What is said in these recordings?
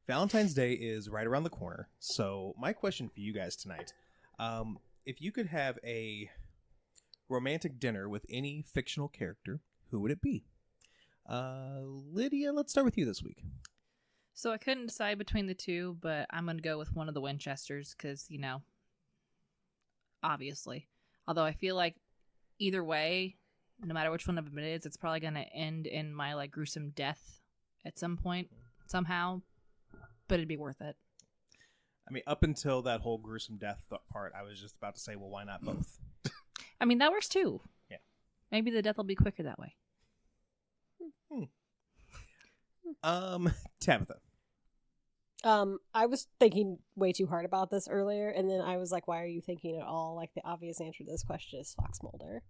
Valentine's Day is right around the corner. So my question for you guys tonight, if you could have a romantic dinner with any fictional character, who would it be? Lydia, let's start with you this week. So I couldn't decide between the two, but I'm going to go with one of the Winchesters because, obviously. Although I feel like either way, no matter which one of them it is, it's probably going to end in my gruesome death at some point, somehow. But it'd be worth it. I mean, up until that whole gruesome death part, I was just about to say, well, why not both? I mean, that works too. Yeah. Maybe the death will be quicker that way. Tabitha. I was thinking way too hard about this earlier, and then I was like, why are you thinking at all? Like, the obvious answer to this question is Fox Mulder.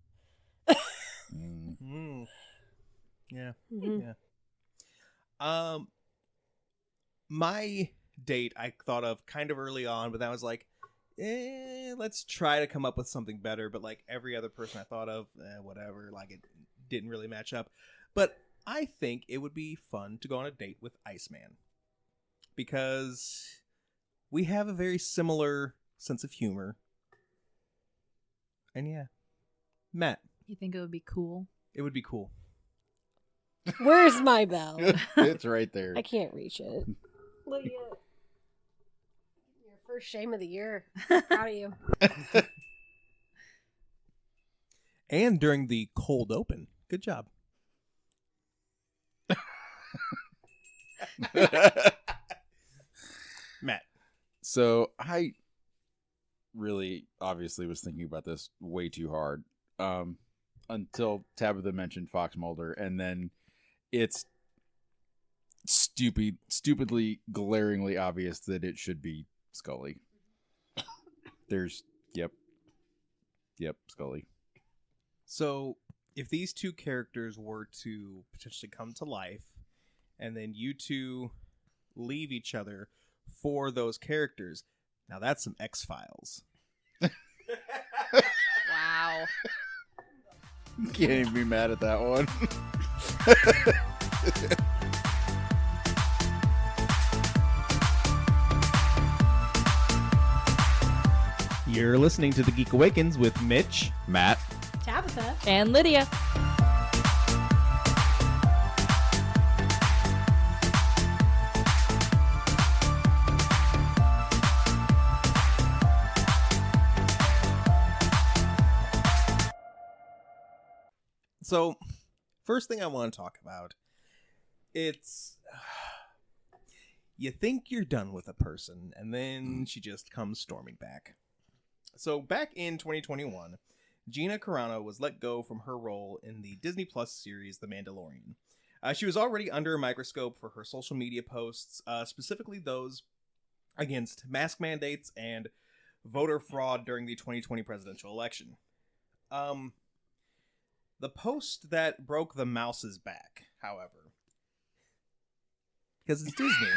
Yeah. Mm-hmm. Yeah. My date I thought of kind of early on, but then I was like, let's try to come up with something better. But every other person I thought of, whatever, it didn't really match up. But I think it would be fun to go on a date with Iceman. Because we have a very similar sense of humor. And yeah. Matt. You think it would be cool? It would be cool. Where's my bell? It's right there. I can't reach it. Lydia, your first shame of the year. Proud of you. And during the cold open. Good job. Matt. So I really obviously was thinking about this way too hard until Tabitha mentioned Fox Mulder, and then it's stupidly, glaringly obvious that it should be Scully. Yep, Scully. So if these two characters were to potentially come to life, and then you two leave each other for those characters, now that's some X-Files. Wow. Can't even be mad at that one. You're listening to The Geek Awakens with Mitch, Matt, Tabitha. And Lydia. So, first thing I want to talk about, it's you think you're done with a person, and then she just comes storming back. So, back in 2021, Gina Carano was let go from her role in the Disney Plus series The Mandalorian. She was already under a microscope for her social media posts, specifically those against mask mandates and voter fraud during the 2020 presidential election. The post that broke the mouse's back, however, because it's Disney,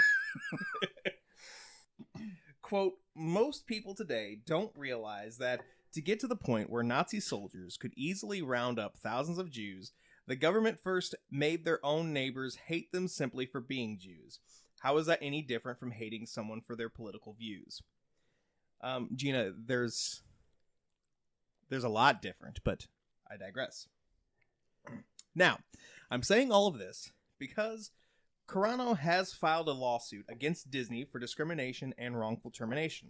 quote, most people today don't realize that to get to the point where Nazi soldiers could easily round up thousands of Jews, the government first made their own neighbors hate them simply for being Jews. How is that any different from hating someone for their political views? Gina, there's a lot different, but I digress. Now, I'm saying all of this because Carano has filed a lawsuit against Disney for discrimination and wrongful termination.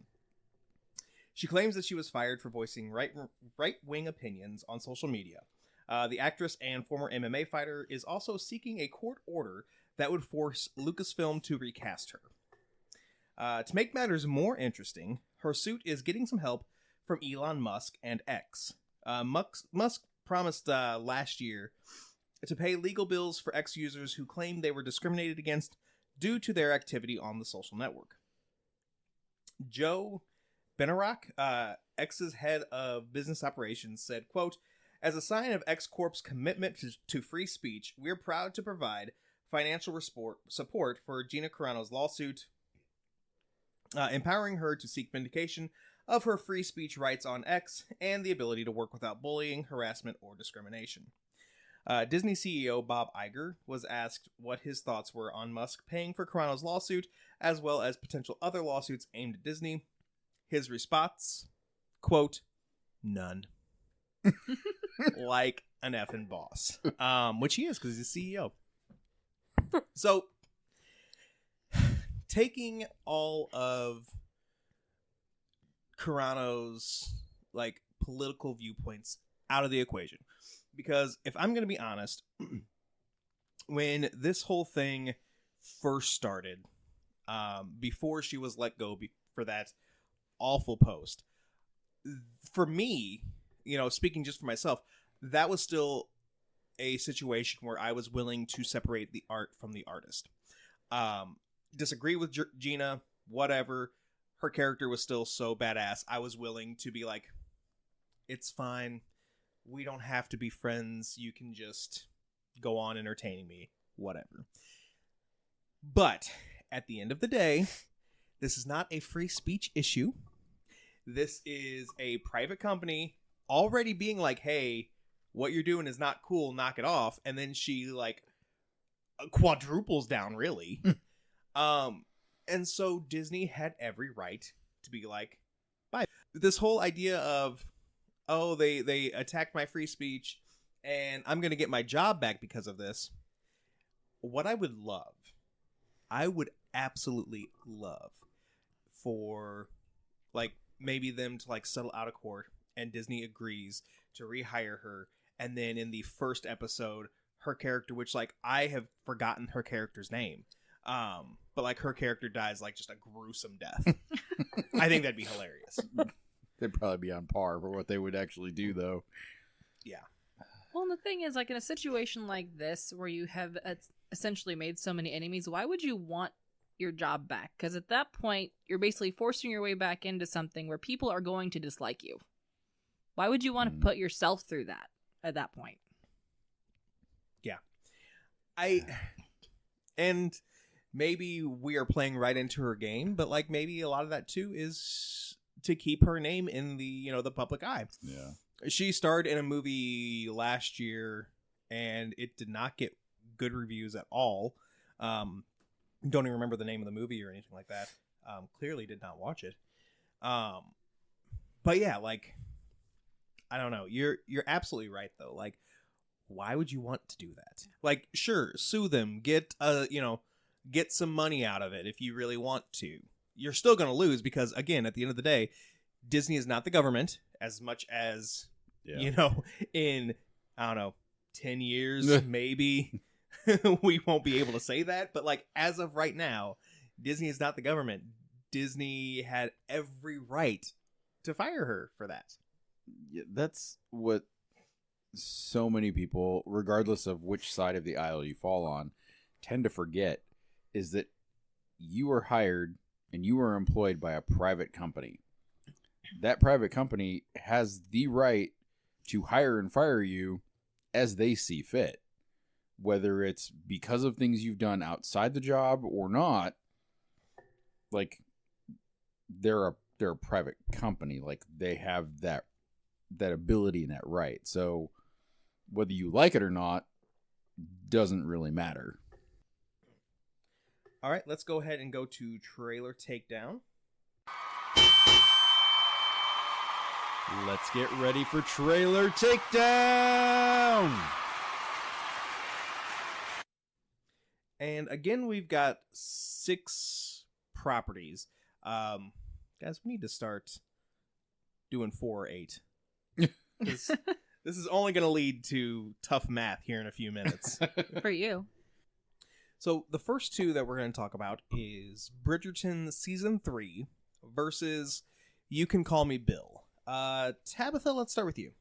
She claims that she was fired for voicing right-wing opinions on social media. The actress and former MMA fighter is also seeking a court order that would force Lucasfilm to recast her. To make matters more interesting, her suit is getting some help from Elon Musk and X. Musk promised last year to pay legal bills for X users who claimed they were discriminated against due to their activity on the social network. Joe Benarock, X's head of business operations, said, quote, as a sign of X Corp's commitment to free speech, we're proud to provide financial support for Gina Carano's lawsuit, empowering her to seek vindication of her free speech rights on X and the ability to work without bullying, harassment, or discrimination. Disney CEO Bob Iger was asked what his thoughts were on Musk paying for Carano's lawsuit, as well as potential other lawsuits aimed at Disney. His response, quote, none. Like an effing boss. Which he is, because he's the CEO. So, taking all of Carano's, like, political viewpoints out of the equation. Because if I'm going to be honest, when this whole thing first started, before she was let go for that awful post, for me, you know, speaking just for myself, that was still a situation where I was willing to separate the art from the artist. Disagree with Gina, whatever. Her character was still so badass. I was willing to be like, it's fine. We don't have to be friends. You can just go on entertaining me, whatever. But at the end of the day, this is not a free speech issue. This is a private company already being like, hey, what you're doing is not cool, knock it off. And then she, like, quadruples down, really. And so Disney had every right to be like, bye. This whole idea of, oh, they attacked my free speech and I'm going to get my job back because of this. What I would absolutely love for, like, maybe them to, like, settle out of court and Disney agrees to rehire her. And then in the first episode, her character, which, like, I have forgotten her character's name. But, like, her character dies, like, just a gruesome death. I think that'd be hilarious. They'd probably be on par for what they would actually do, though. Yeah. Well, and the thing is, like, in a situation like this, where you have essentially made so many enemies, why would you want your job back? Because at that point, you're basically forcing your way back into something where people are going to dislike you. Why would you want to put yourself through that at that point? Yeah. And maybe we are playing right into her game, but, like, maybe a lot of that too is to keep her name in the, you know, the public eye. Yeah. She starred in a movie last year and it did not get good reviews at all. Don't even remember the name of the movie or anything like that. Clearly did not watch it. But yeah, like, I don't know. You're absolutely right though. Like, why would you want to do that? Like, sure, sue them, get some money out of it if you really want to. You're still going to lose because, again, at the end of the day, Disney is not the government as much as, you know, in, I don't know, 10 years, maybe we won't be able to say that. But, like, as of right now, Disney is not the government. Disney had every right to fire her for that. Yeah, that's what so many people, regardless of which side of the aisle you fall on, tend to forget, is that you were hired and you were employed by a private company. That private company has the right to hire and fire you as they see fit. Whether it's because of things you've done outside the job or not, like, they're a private company. Like, they have that ability and that right. So whether you like it or not doesn't really matter. All right, let's go ahead and go to Trailer Takedown. Let's get ready for Trailer Takedown! And again, we've got 6 properties. Guys, we need to start doing 4 or 8. This is only going to lead to tough math here in a few minutes. For you. So the first 2 that we're going to talk about is Bridgerton Season 3 versus You Can Call Me Bill. Tabitha, let's start with you.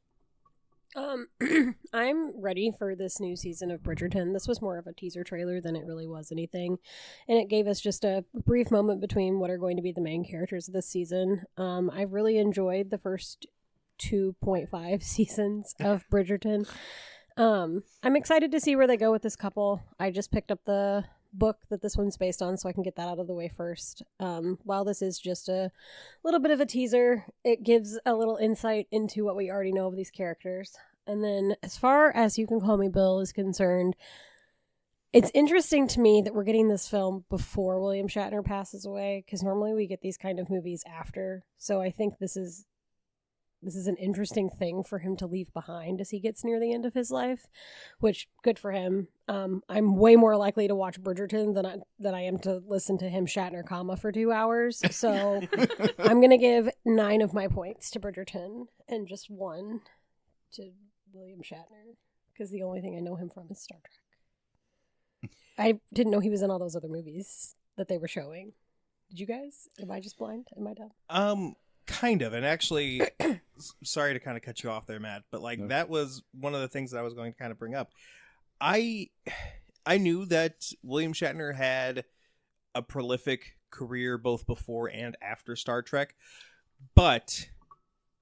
I'm ready for this new season of Bridgerton. This was more of a teaser trailer than it really was anything. And it gave us just a brief moment between what are going to be the main characters of this season. I really enjoyed the first 2.5 seasons of Bridgerton. I'm excited to see where they go with this couple. I just picked up the book that this one's based on, so I can get that out of the way first. While this is just a little bit of a teaser, it gives a little insight into what we already know of these characters. And then as far as You Can Call Me Bill is concerned, It's interesting to me that we're getting this film before William Shatner passes away, because normally we get these kind of movies after. So I think this is an interesting thing for him to leave behind as he gets near the end of his life, which good for him. I'm way more likely to watch Bridgerton than I am to listen to him Shatner comma for 2 hours. So I'm going to give 9 of my points to Bridgerton and just 1 to William Shatner, because the only thing I know him from is Star Trek. I didn't know he was in all those other movies that they were showing. Did you guys? Am I just blind? Am I dumb? Kind of. And actually, sorry to kind of cut you off there, Matt, but like that was one of the things that I was going to kind of bring up. I knew that William Shatner had a prolific career both before and after Star Trek, but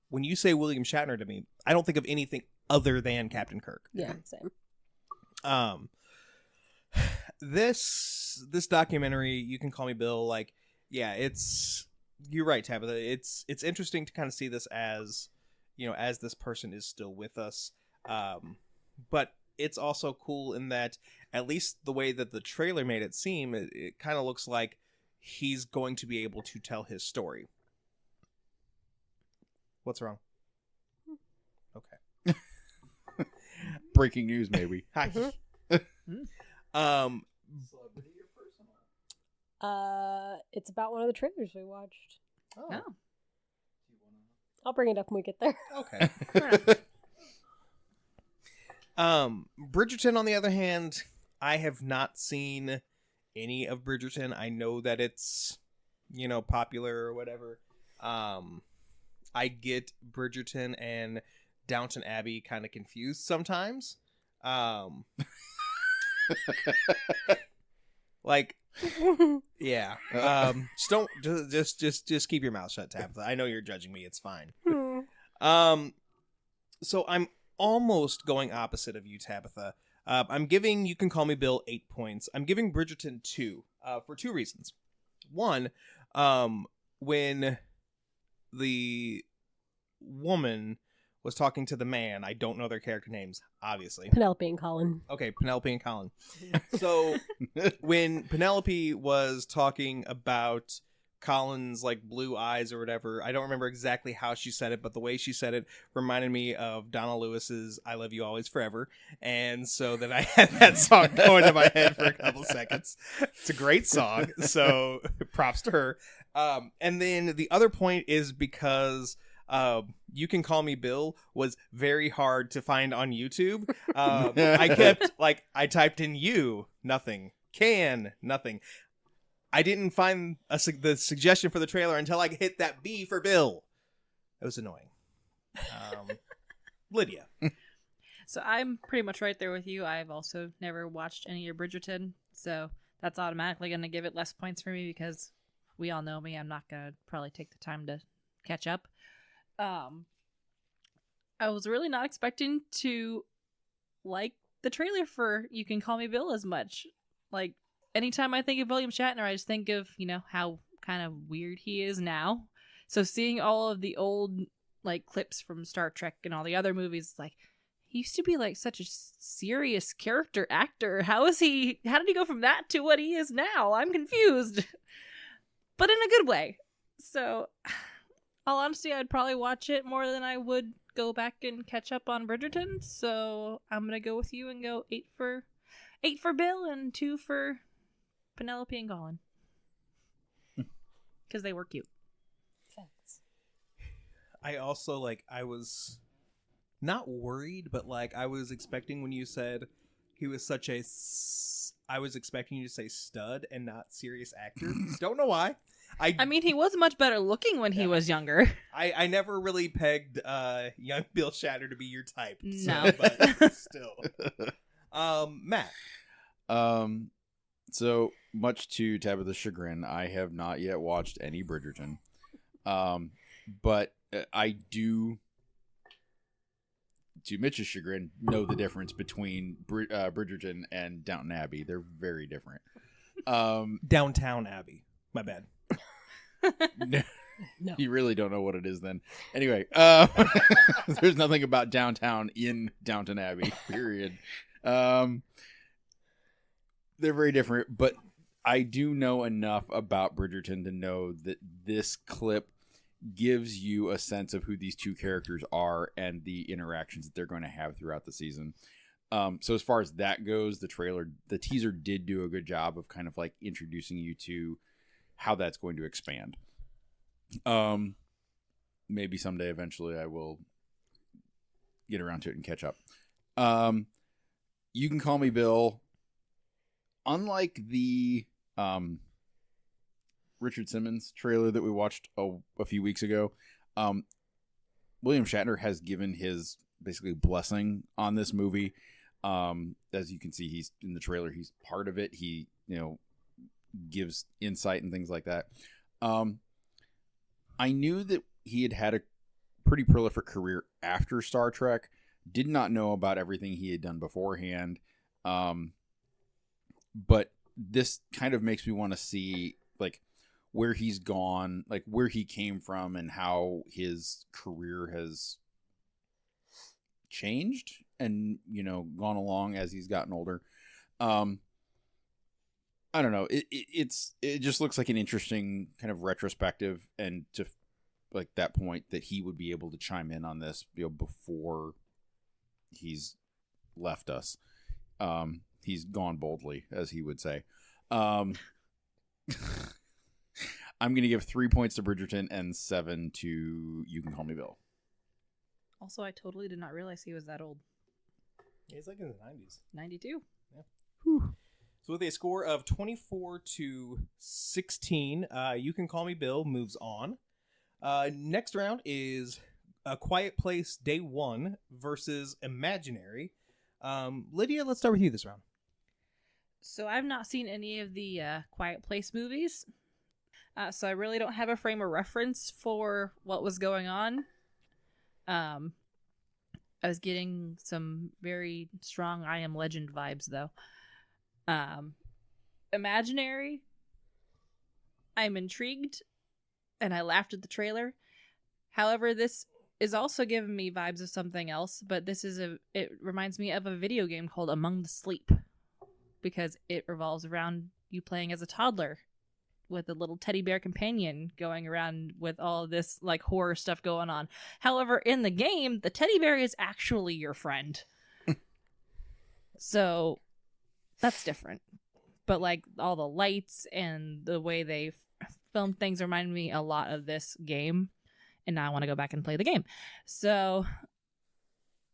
when you say William Shatner to me, I don't think of anything other than Captain Kirk. Yeah, same. This documentary, You Can Call Me Bill, like, yeah, you're right, Tabitha. It's interesting to kind of see this as, you know, as this person is still with us. But it's also cool in that, at least the way that the trailer made it seem, it kind of looks like he's going to be able to tell his story. What's wrong? Okay. Breaking news, maybe. Hi. It's about one of the trailers we watched. Oh. I'll bring it up when we get there. Okay. Bridgerton, on the other hand, I have not seen any of Bridgerton. I know that it's, you know, popular or whatever. I get Bridgerton and Downton Abbey kind of confused sometimes. Like, yeah. Just keep your mouth shut, Tabitha. I know you're judging me. It's fine. So I'm almost going opposite of you, Tabitha. I'm giving You Can Call Me Bill 8 points. I'm giving Bridgerton 2 for 2 reasons. One, when the woman was talking to the man, I don't know their character names, obviously. Penelope and Colin. Okay, Penelope and Colin. So when Penelope was talking about Colin's like blue eyes or whatever, I don't remember exactly how she said it, but the way she said it reminded me of Donna Lewis's I Love You Always Forever. And so then I had that song going in my head for a couple seconds. It's a great song, so props to her. And then the other point is because You Can Call Me Bill was very hard to find on YouTube. I kept, like, I typed in you, nothing. Can, nothing. I didn't find the suggestion for the trailer until I hit that B for Bill. It was annoying. Lydia. So I'm pretty much right there with you. I've also never watched any of Bridgerton, so that's automatically going to give it less points for me because we all know me. I'm not going to probably take the time to catch up. I was really not expecting to like the trailer for You Can Call Me Bill as much. Like, anytime I think of William Shatner, I just think of, you know, how kind of weird he is now. So seeing all of the old, like, clips from Star Trek and all the other movies, like, he used to be, like, such a serious character actor. How did he go from that to what he is now? I'm confused. But in a good way. So, all honesty, I'd probably watch it more than I would go back and catch up on Bridgerton. So I'm gonna go with you and go 8 for Bill and 2 for Penelope and Colin, because they were cute. Thanks. I also, like, I was not worried, but like I was expecting when you said he was such a I was expecting you to say stud and not serious actor. Don't know why. I mean, he was much better looking when he was younger. I never really pegged young Bill Shatner to be your type. No. But still. Matt. So much to Tabitha's chagrin, I have not yet watched any Bridgerton. But I do, to Mitch's chagrin, know the difference between Bridgerton and Downton Abbey. They're very different. Downtown Abbey. My bad. No. You really don't know what it is then. Anyway, there's nothing about downtown in Downton Abbey, period. They're very different, but I do know enough about Bridgerton to know that this clip gives you a sense of who these two characters are and the interactions that they're going to have throughout the season. So as far as that goes, the teaser did do a good job of kind of like introducing you to how that's going to expand. Maybe someday, eventually, I will get around to it and catch up. You Can Call Me Bill. Unlike the Richard Simmons trailer that we watched a few weeks ago, William Shatner has given his basically blessing on this movie. As you can see, he's in the trailer. He's part of it. He, gives insight and things like that. I knew that he had a pretty prolific career after Star Trek. Did not know about everything he had done beforehand. But this kind of makes me want to see like where he's gone, like where he came from and how his career has changed and, gone along as he's gotten older. I don't know. It just looks like an interesting kind of retrospective, and to like that point that he would be able to chime in on this, before he's left us. He's gone boldly, as he would say. I'm going to give 3 points to Bridgerton and 7 to You Can Call Me Bill. Also, I totally did not realize he was that old. He's like in the 90s. 92. Yeah. So with a score of 24-16, You Can Call Me Bill moves on. Next round is A Quiet Place Day 1 versus Imaginary. Lydia, let's start with you this round. So I've not seen any of the Quiet Place movies. So I really don't have a frame of reference for what was going on. I was getting some very strong I Am Legend vibes, though. Imaginary, I'm intrigued, and I laughed at the trailer. However, this is also giving me vibes of something else, but it reminds me of a video game called Among the Sleep, because it revolves around you playing as a toddler with a little teddy bear companion going around with all of this like horror stuff going on. However, in the game, the teddy bear is actually your friend. So that's different. But like all the lights and the way they film things remind me a lot of this game. And now I want to go back and play the game. So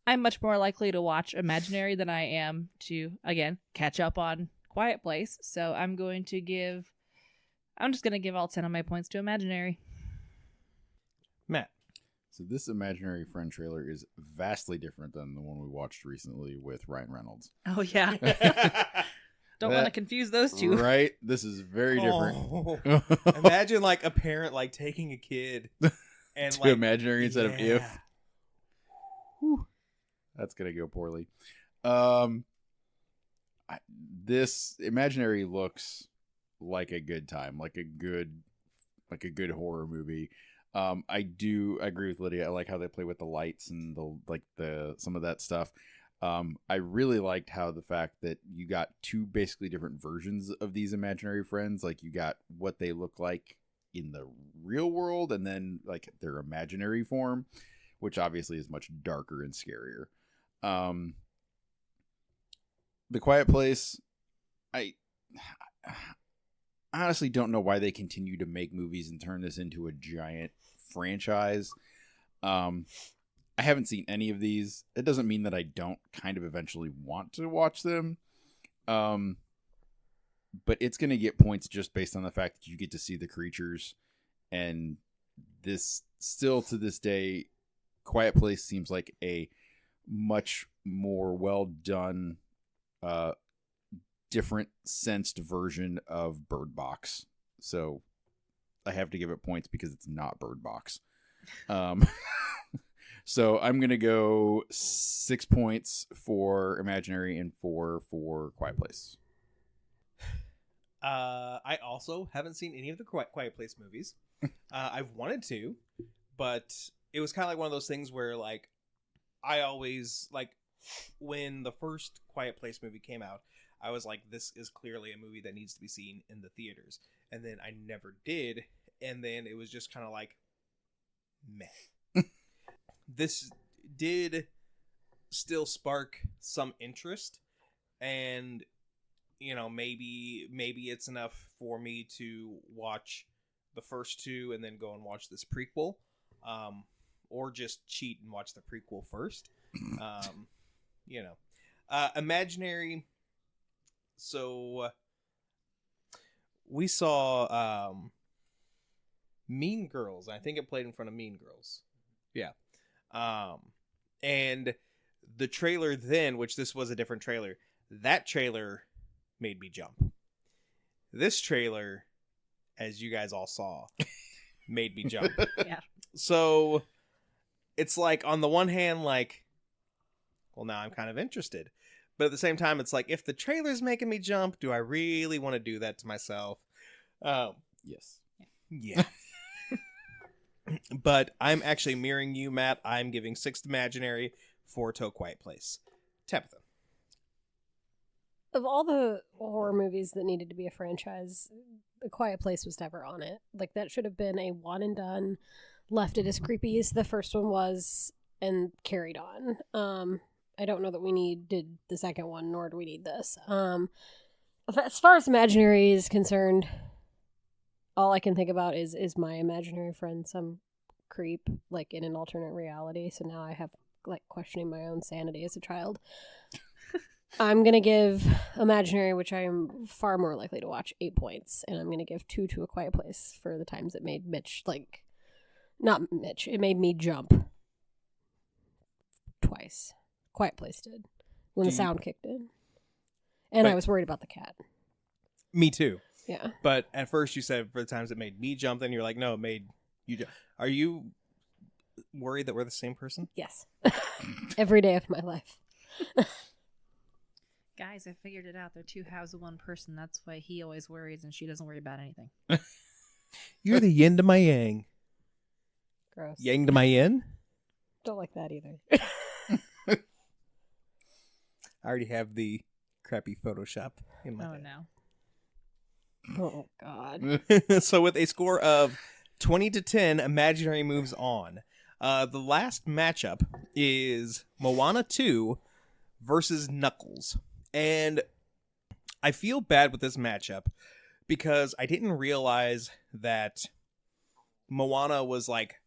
I'm much more likely to watch Imaginary than I am to, again, catch up on Quiet Place. So I'm just going to give all 10 of my points to Imaginary. Matt. So this Imaginary Friend trailer is vastly different than the one we watched recently with Ryan Reynolds. Oh, yeah. Don't want to confuse those two. Right? This is very different. Oh. Imagine like a parent like taking a kid and to like Imaginary instead of if. Whew. That's going to go poorly. This Imaginary looks like a good time, like a good horror movie. I agree with Lydia. I like how they play with the lights and the some of that stuff. I really liked how the fact that you got two basically different versions of these imaginary friends. Like you got what they look like in the real world, and then like their imaginary form, which obviously is much darker and scarier. The Quiet Place, I honestly don't know why they continue to make movies and turn this into a giant franchise. I haven't seen any of these. It doesn't mean that I don't kind of eventually want to watch them. But it's going to get points just based on the fact that you get to see the creatures. And this, still to this day, Quiet Place seems like a much more well done, different sensed version of Bird Box. So I have to give it points because it's not Bird Box. So I'm going to go 6 points for Imaginary and 4 for Quiet Place. I also haven't seen any of the Quiet Place movies. I've wanted to, but it was kind of like one of those things where like I always like when the first Quiet Place movie came out, I was like, this is clearly a movie that needs to be seen in the theaters. And then I never did. And then it was just kind of like, meh. This did still spark some interest. And, you know, maybe it's enough for me to watch the first two and then go and watch this prequel. Or just cheat and watch the prequel first. You know. Imaginary. So we saw Mean Girls. I think it played in front of Mean Girls. Yeah. And the trailer then, which this was a different trailer, that trailer made me jump. This trailer, as you guys all saw, made me jump. Yeah. So it's like, on the one hand, like, well, now I'm kind of interested. But at the same time, it's like, if the trailer's making me jump, do I really want to do that to myself? Yes. Yeah. But I'm actually mirroring you, Matt. I'm giving Sixth Imaginary, 4 to A Quiet Place. Tabitha. Of all the horror movies that needed to be a franchise, A Quiet Place was never on it. Like, that should have been a one and done, left it as creepy as the first one was, and carried on. I don't know that we needed the second one, nor do we need this. As far as Imaginary is concerned, all I can think about is my imaginary friend some creep, like, in an alternate reality. So now I have, like, questioning my own sanity as a child. I'm going to give Imaginary, which I am far more likely to watch, 8 points. And I'm going to give 2 to A Quiet Place for the times it made Mitch, like, not Mitch, it made me jump twice. Quiet Place did, when the sound kicked in. And I was worried about the cat. Me too. Yeah. But at first you said for the times it made me jump, then you're like, no, it made you jump. Are you worried that we're the same person? Yes. Every day of my life. Guys, I figured it out. They're two halves of one person. That's why he always worries and she doesn't worry about anything. You're the yin to my yang. Gross. Yang to my yin? Don't like that either. I already have the crappy Photoshop in my head. No. Oh, God. So with a score of 20 to 10, Imaginary moves on. The last matchup is Moana 2 versus Knuckles. And I feel bad with this matchup because I didn't realize that Moana was like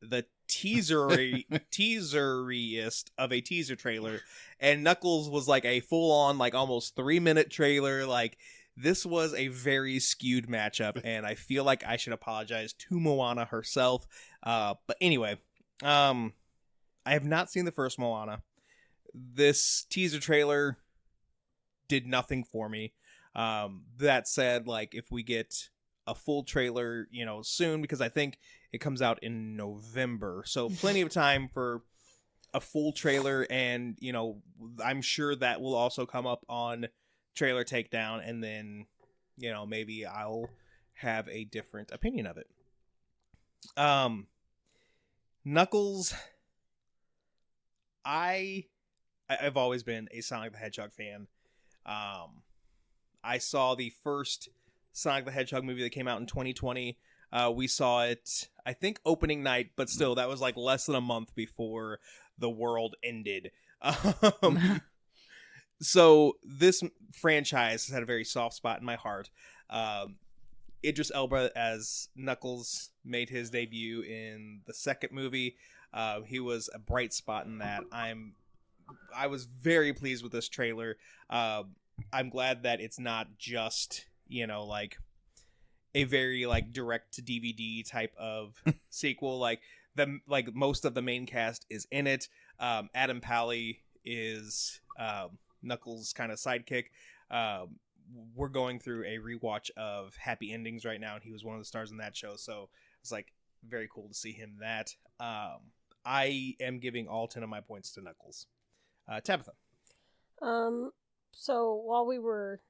the teaseriest of a teaser trailer, and Knuckles was like a full-on, like, almost 3-minute trailer. Like, this was a very skewed matchup, and I feel like I should apologize to Moana herself. But anyway, I have not seen the first Moana. This teaser trailer did nothing for me. That said, like, if we get a full trailer, you know, soon, because I think it comes out in November, so plenty of time for a full trailer, and, you know, I'm sure that will also come up on Trailer Takedown, and then, you know, maybe I'll have a different opinion of it. Knuckles, I've always been a Sonic the Hedgehog fan. I saw the first Sonic the Hedgehog movie that came out in 2020. We saw it, I think, opening night, but still, that was like less than a month before the world ended. So this franchise has had a very soft spot in my heart. Idris Elba as Knuckles made his debut in the second movie. He was a bright spot in that. I was very pleased with this trailer. I'm glad that it's not just, you know, like a very, like, direct to DVD type of sequel. Like most of the main cast is in it. Adam Pally is Knuckles' kind of sidekick. We're going through a rewatch of Happy Endings right now, and he was one of the stars in that show. So it's like very cool to see him in that. I am giving all 10 of my points to Knuckles. Tabitha. So while we were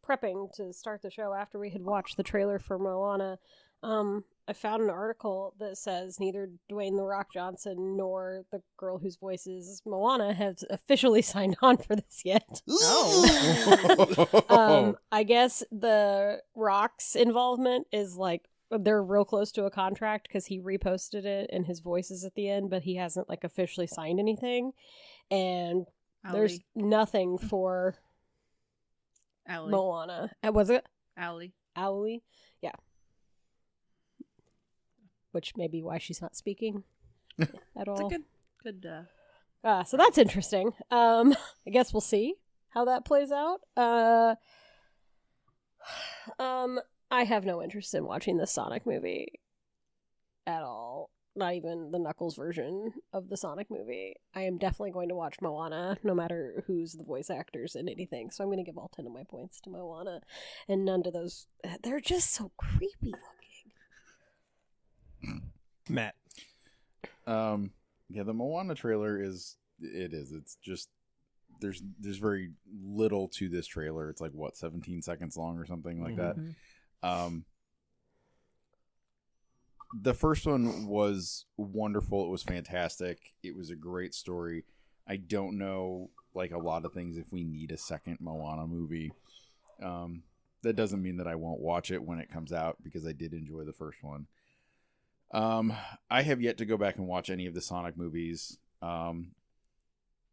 prepping to start the show after we had watched the trailer for Moana, I found an article that says neither Dwayne The Rock Johnson nor the girl whose voice is Moana have officially signed on for this yet. Oh. I guess the Rock's involvement is like they're real close to a contract because he reposted it and his voice is at the end, but he hasn't like officially signed anything. And there's nothing for Moana. Was it? Owly? Yeah. Which may be why she's not speaking at all. It's a good so that's interesting. I guess we'll see how that plays out. I have no interest in watching the Sonic movie at all. Not even the Knuckles version of the Sonic movie. I am definitely going to watch Moana, no matter who's the voice actors in anything. So I'm going to give all 10 of my points to Moana, and none to those. They're just so creepy looking. Matt. Yeah, the Moana trailer it's just there's very little to this trailer. It's like 17 seconds long or something like that. The first one was wonderful. It was fantastic. It was a great story. I don't know, like a lot of things, if we need a second Moana movie. That doesn't mean that I won't watch it when it comes out, because I did enjoy the first one. I have yet to go back and watch any of the Sonic movies.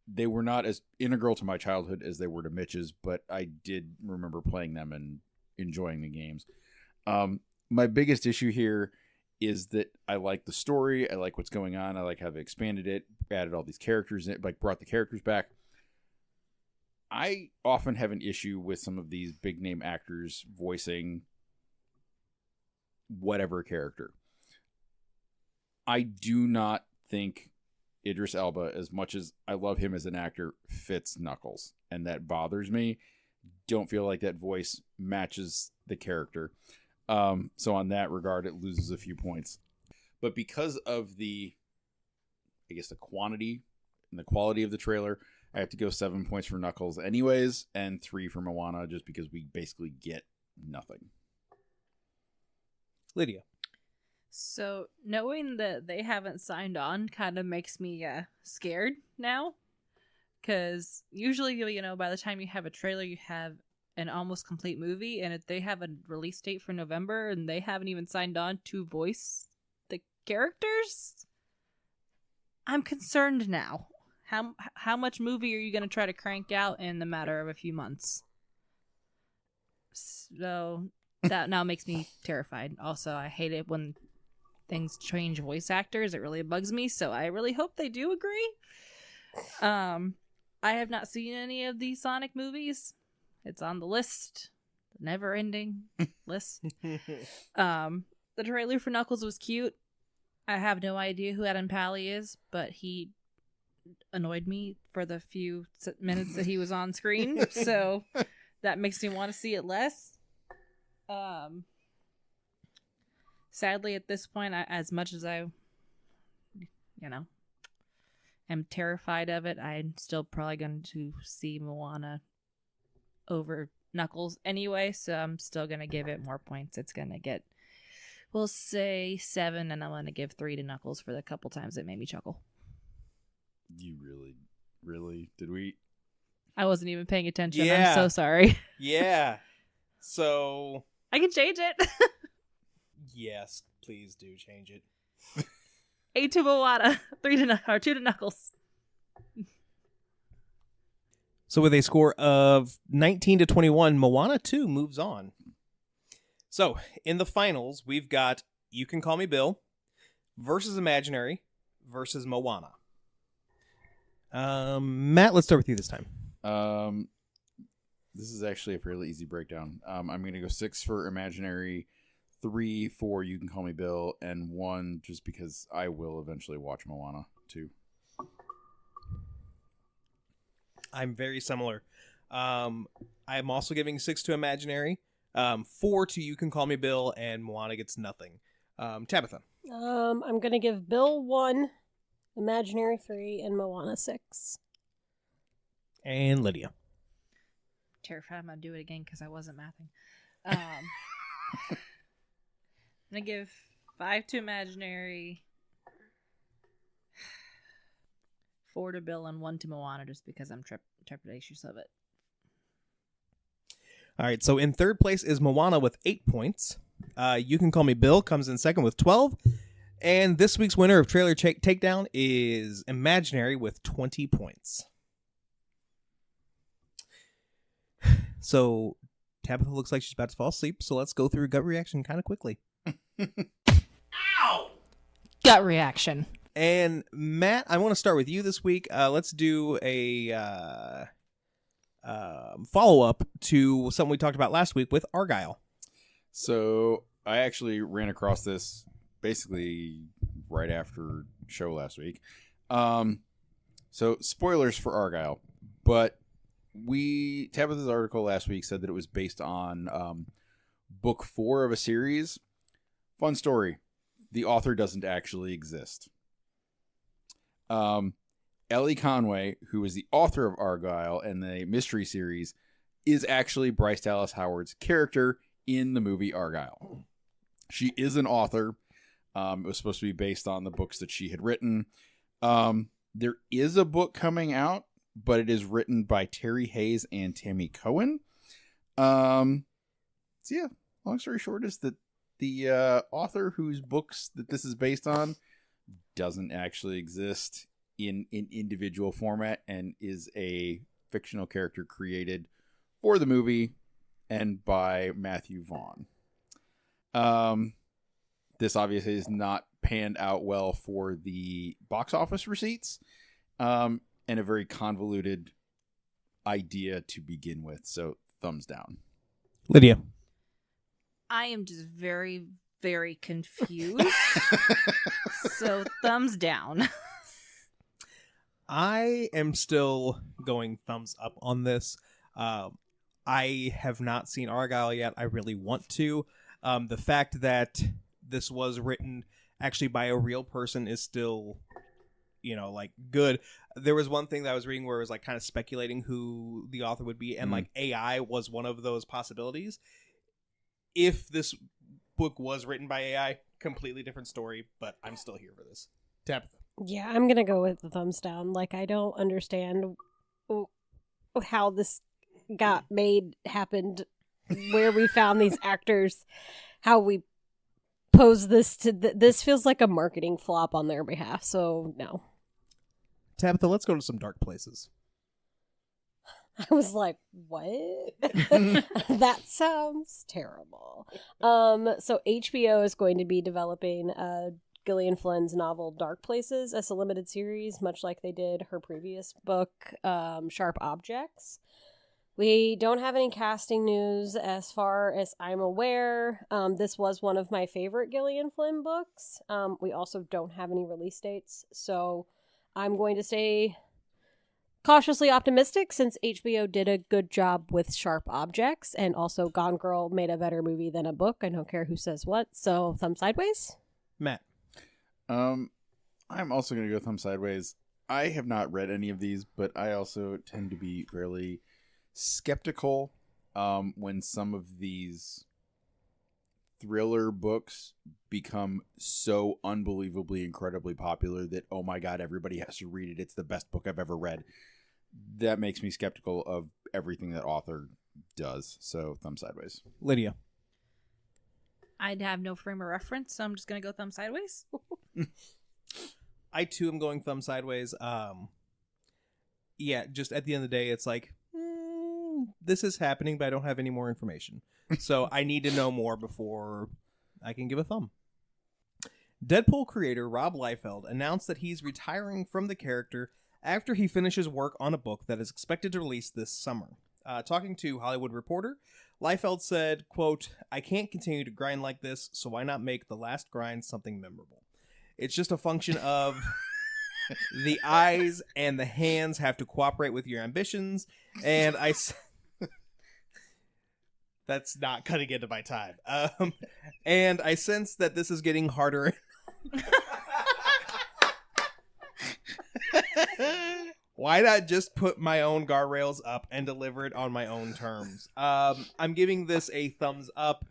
They were not as integral to my childhood as they were to Mitch's, but I did remember playing them and enjoying the games. My biggest issue here is that I like the story. I like what's going on. I like how they expanded it, added all these characters in, like brought the characters back. I often have an issue with some of these big name actors voicing whatever character. I do not think Idris Elba, as much as I love him as an actor, fits Knuckles. And that bothers me. Don't feel like that voice matches the character. So on that regard, it loses a few points. But because of the quantity and the quality of the trailer, I have to go 7 points for Knuckles anyways, and 3 for Moana, just because we basically get nothing. Lydia. So knowing that they haven't signed on kind of makes me scared now, because usually, by the time you have a trailer, you have an almost complete movie, and if they have a release date for November and they haven't even signed on to voice the characters, I'm concerned now. How much movie are you going to try to crank out in the matter of a few months? So that now makes me terrified. Also, I hate it when things change voice actors. It really bugs me, so I really hope they do agree. I have not seen any of these Sonic movies. It's on the list. The never-ending list. The trailer for Knuckles was cute. I have no idea who Adam Pally is, but he annoyed me for the few minutes that he was on screen, so that makes me want to see it less. Sadly, at this point, as much as I, am terrified of it, I'm still probably going to see Moana over Knuckles anyway, so I'm still going to give it more points. It's going to get, we'll say 7, and I'm going to give 3 to Knuckles for the couple times it made me chuckle. You really? Did we? I wasn't even paying attention. Yeah. I'm so sorry. Yeah. So. I can change it. Yes, please do change it. 8 to Moana, 2 to Knuckles. So with a score of 19 to 21, Moana 2 moves on. So in the finals, we've got You Can Call Me Bill versus Imaginary versus Moana. Matt, let's start with you this time. This is actually a fairly easy breakdown. I'm going to go 6 for Imaginary, 3 for You Can Call Me Bill, and 1 just because I will eventually watch Moana 2. I'm very similar. I'm also giving 6 to Imaginary, 4 to You Can Call Me Bill, and Moana gets nothing. Tabitha. I'm going to give Bill 1, Imaginary 3, and Moana 6. And Lydia. Terrified I'm going to do it again because I wasn't mathing. I'm gonna give 5 to Imaginary, 4 to Bill, and 1 to Moana, just because I'm trepidatious of it. All right, so in third place is Moana with 8 points. You Can Call Me Bill comes in second with 12. And this week's winner of Trailer Takedown is Imaginary with 20 points. So Tabitha looks like she's about to fall asleep, so let's go through a gut reaction kind of quickly. Ow! Gut reaction. And Matt, I want to start with you this week. Let's do a follow-up to something we talked about last week with Argyle. So I actually ran across this basically right after show last week. So spoilers for Argyle, but Tabitha's article last week said that it was based on book 4 of a series. Fun story. The author doesn't actually exist. Ellie Conway, who is the author of Argyle and the mystery series, is actually Bryce Dallas Howard's character in the movie Argyle. She is an author. It was supposed to be based on the books that she had written. There is a book coming out, but it is written by Terry Hayes and Tammy Cohen. So yeah, long story short is that the author whose books that this is based on doesn't actually exist in individual format and is a fictional character created for the movie and by Matthew Vaughn. This obviously is not panned out well for the box office receipts, and a very convoluted idea to begin with. So thumbs down. Lydia. I am just very, very confused. So thumbs down. I am still going thumbs up on this. I have not seen Argyle yet. I really want to. The fact that this was written actually by a real person is still, like good. There was one thing that I was reading where it was like kind of speculating who the author would be, and like AI was one of those possibilities. If this book was written by AI, completely different story, but I'm still here for this. Tabitha. Yeah, I'm going to go with the thumbs down. Like, I don't understand how this happened, where we found these actors, how we pose this to... this feels like a marketing flop on their behalf, so no. Tabitha, let's go to some dark places. I was like, what? That sounds terrible. So HBO is going to be developing Gillian Flynn's novel Dark Places as a limited series, much like they did her previous book, Sharp Objects. We don't have any casting news as far as I'm aware. This was one of my favorite Gillian Flynn books. We also don't have any release dates, so I'm going to say cautiously optimistic since HBO did a good job with Sharp Objects, and also Gone Girl made a better movie than a book. I don't care who says what, so thumb sideways. Matt. I'm also going to go thumb sideways. I have not read any of these, but I also tend to be fairly skeptical when some of these thriller books become so unbelievably incredibly popular that, oh my god, everybody has to read it. It's the best book I've ever read. That makes me skeptical of everything that author does. So thumb sideways. Lydia. I'd have no frame of reference, so I'm just going to go thumb sideways. I too am going thumb sideways. Yeah, just at the end of the day, it's like, this is happening, but I don't have any more information. So I need to know more before I can give a thumb. Deadpool creator Rob Liefeld announced that he's retiring from the character after he finishes work on a book that is expected to release this summer. Talking to Hollywood Reporter, Liefeld said, quote, "I can't continue to grind like this, so why not make the last grind something memorable? It's just a function of the eyes and the hands have to cooperate with your ambitions, and that's not cutting into my time. And I sense that this is getting harder." Why not just put my own guardrails up and deliver it on my own terms? I'm giving this a thumbs up.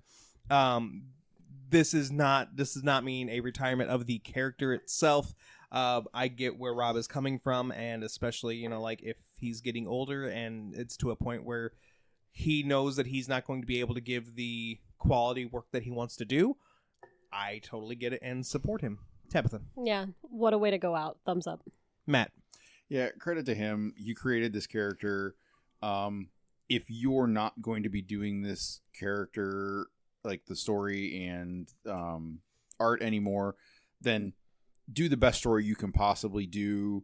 this does not mean a retirement of the character itself. I get where Rob is coming from, and especially, like if he's getting older and it's to a point where he knows that he's not going to be able to give the quality work that he wants to do, I totally get it and support him. Tabitha. Yeah, what a way to go out. Thumbs up. Matt. Yeah, credit to him. You created this character. If you're not going to be doing this character, like the story and art anymore, then do the best story you can possibly do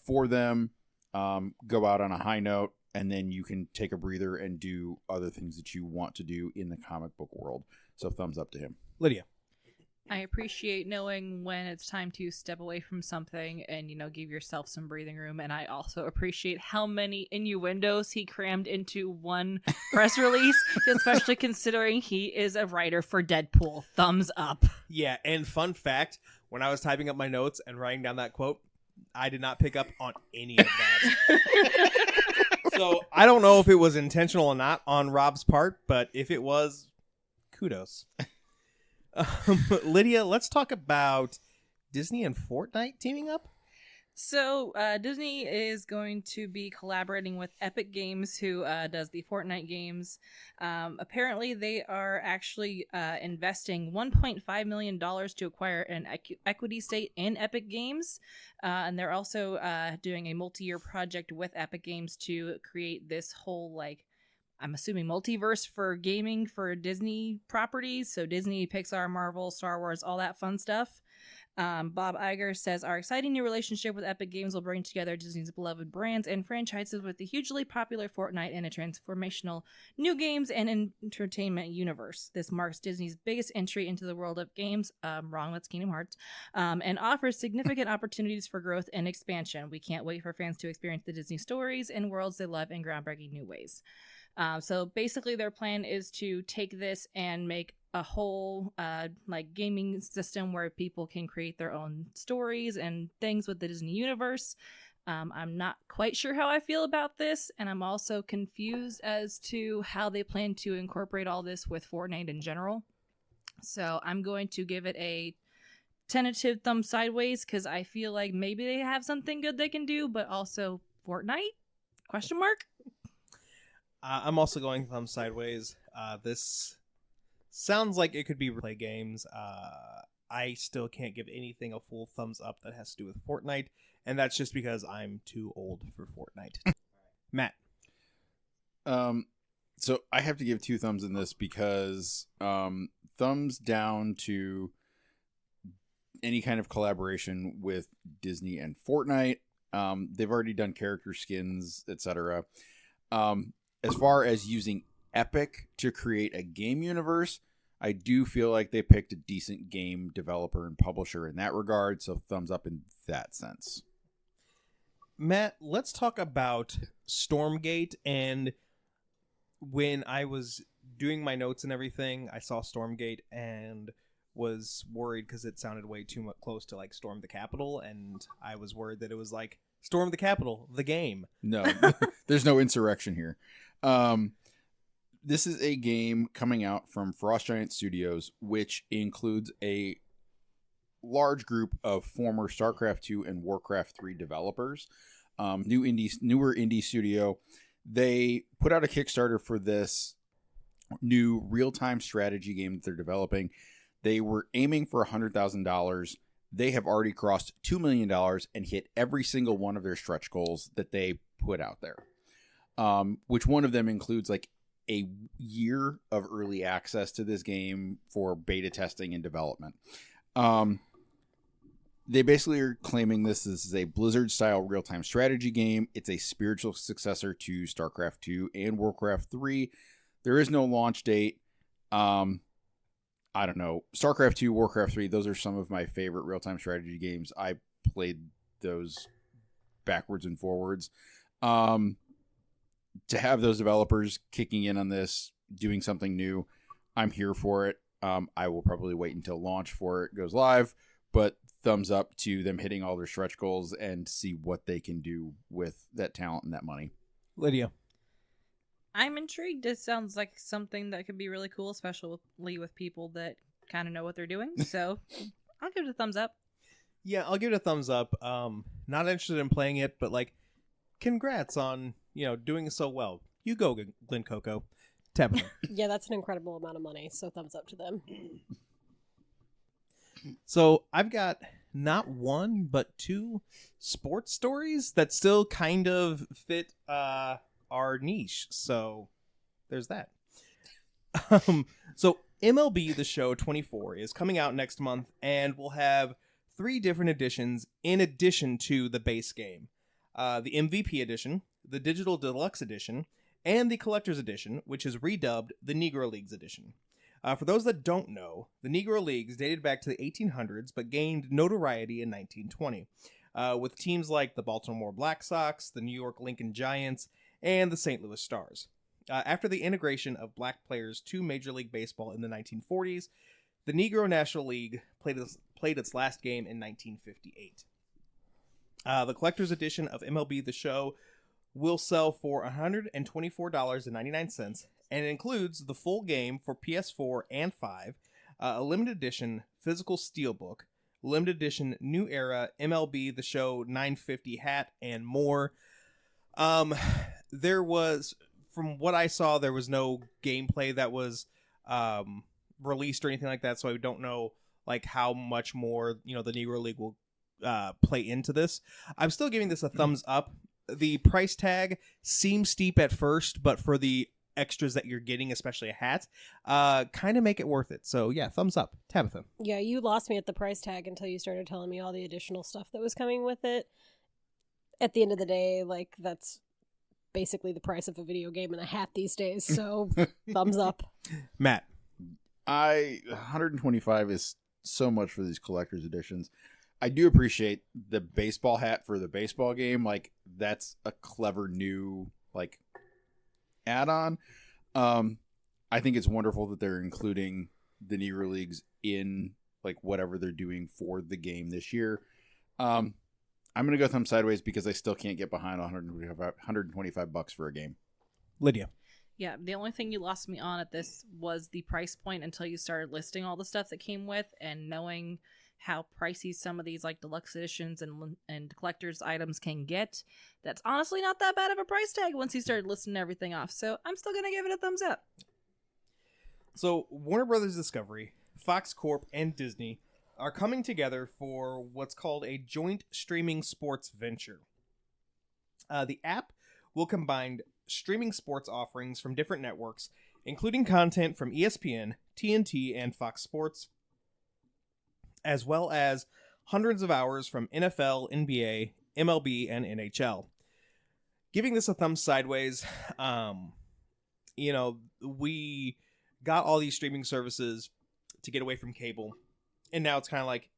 for them. Go out on a high note, and then you can take a breather and do other things that you want to do in the comic book world. So thumbs up to him. Lydia. I appreciate knowing when it's time to step away from something and, give yourself some breathing room. And I also appreciate how many innuendos he crammed into one press release, especially considering he is a writer for Deadpool. Thumbs up. Yeah, and fun fact, when I was typing up my notes and writing down that quote, I did not pick up on any of that. So I don't know if it was intentional or not on Rob's part, but if it was, kudos. Lydia, let's talk about Disney and Fortnite teaming up. So Disney is going to be collaborating with Epic Games, who does the Fortnite games. Apparently, they are actually investing $1.5 million to acquire an equity stake in Epic Games. And they're also doing a multi-year project with Epic Games to create this whole, I'm assuming multiverse for gaming for Disney properties. So Disney, Pixar, Marvel, Star Wars, all that fun stuff. Bob Iger says, our exciting new relationship with Epic Games will bring together Disney's beloved brands and franchises with the hugely popular Fortnite and a transformational new games and entertainment universe. This marks Disney's biggest entry into the world of games, wrong, that's Kingdom Hearts, and offers significant opportunities for growth and expansion. We can't wait for fans to experience the Disney stories and worlds they love in groundbreaking new ways. So basically their plan is to take this and make a whole gaming system where people can create their own stories and things with the Disney universe. I'm not quite sure how I feel about this, and I'm also confused as to how they plan to incorporate all this with Fortnite in general. So I'm going to give it a tentative thumb sideways because I feel like maybe they have something good they can do, but also Fortnite? Question mark? I'm also going thumb sideways. This sounds like it could be play games. I still can't give anything a full thumbs up that has to do with Fortnite, and that's just because I'm too old for Fortnite. Matt. So I have to give 2 thumbs in this because thumbs down to any kind of collaboration with Disney and Fortnite. They've already done character skins, etc. As far as using Epic to create a game universe, I do feel like they picked a decent game developer and publisher in that regard, so thumbs up in that sense. Matt, let's talk about Stormgate. And when I was doing my notes and everything, I saw Stormgate and was worried because it sounded way too much close to Storm the Capitol, and I was worried that it was like Storm the Capitol, the game. No, there's no insurrection here. This is a game coming out from Frost Giant Studios, which includes a large group of former StarCraft 2 and Warcraft 3 developers. Newer indie studio. They put out a Kickstarter for this new real-time strategy game that they're developing. They were aiming for $100,000. They have already crossed $2 million and hit every single one of their stretch goals that they put out there. Which one of them includes a year of early access to this game for beta testing and development. They basically are claiming this is a Blizzard-style real-time strategy game. It's a spiritual successor to StarCraft 2 and Warcraft 3. There is no launch date. I don't know. StarCraft 2, Warcraft 3, those are some of my favorite real-time strategy games. I played those backwards and forwards. To have those developers kicking in on this, doing something new, I'm here for it. I will probably wait until launch before it goes live, but thumbs up to them hitting all their stretch goals and see what they can do with that talent and that money. Lydia. I'm intrigued. It sounds like something that could be really cool, especially with people that kind of know what they're doing. So I'll give it a thumbs up. Yeah, I'll give it a thumbs up. Not interested in playing it, but like, congrats on doing so well. You go, Glen Coco. Tabitha. Yeah, that's an incredible amount of money. So thumbs up to them. So I've got not one but two sports stories that still kind of fit our niche. So there's that. So MLB The Show 24 is coming out next month and will have 3 different editions in addition to the base game. The MVP edition, the Digital Deluxe edition, and the Collector's edition, which is redubbed the Negro Leagues edition. For those that don't know, the Negro Leagues dated back to the 1800s but gained notoriety in 1920, with teams like the Baltimore Black Sox, the New York Lincoln Giants, and the St. Louis Stars. After the integration of black players to Major League Baseball in the 1940s, the Negro National League played its last game in 1958. The collector's edition of MLB The Show will sell for $124.99, and it includes the full game for PS4 and 5, a limited edition physical steelbook, limited edition New Era MLB The Show 950 hat, and more. There was, from what I saw, there was no gameplay that was released or anything like that, so I don't know like how much more the Negro League will play into this. I'm still giving this a thumbs up. The price tag seems steep at first, but for the extras that you're getting, especially a hat, kind of make it worth it. So yeah, thumbs up. Tabitha. Yeah, you lost me at the price tag until you started telling me all the additional stuff that was coming with it. At the end of the day, like, that's basically the price of a video game and a hat these days, so thumbs up. Matt. 125 is so much for these collector's editions. I do appreciate the baseball hat for the baseball game. Like, that's a clever new like add-on. I think it's wonderful that they're including the Negro Leagues in like whatever they're doing for the game this year. I'm gonna go thumb sideways because I still can't get behind $125 for a game. Lydia. Yeah, the only thing you lost me on at this was the price point until you started listing all the stuff that came with, and knowing how pricey some of these like deluxe editions and collector's items can get. That's honestly not that bad of a price tag once you started listing everything off. So I'm still gonna give it a thumbs up. So Warner Brothers Discovery, Fox Corp, and Disney are coming together for what's called a joint streaming sports venture. The app will combine streaming sports offerings from different networks, including content from ESPN, TNT, and Fox Sports, as well as hundreds of hours from NFL, NBA, MLB, and NHL. Giving this a thumb sideways, we got all these streaming services to get away from cable, and now it's kind of like,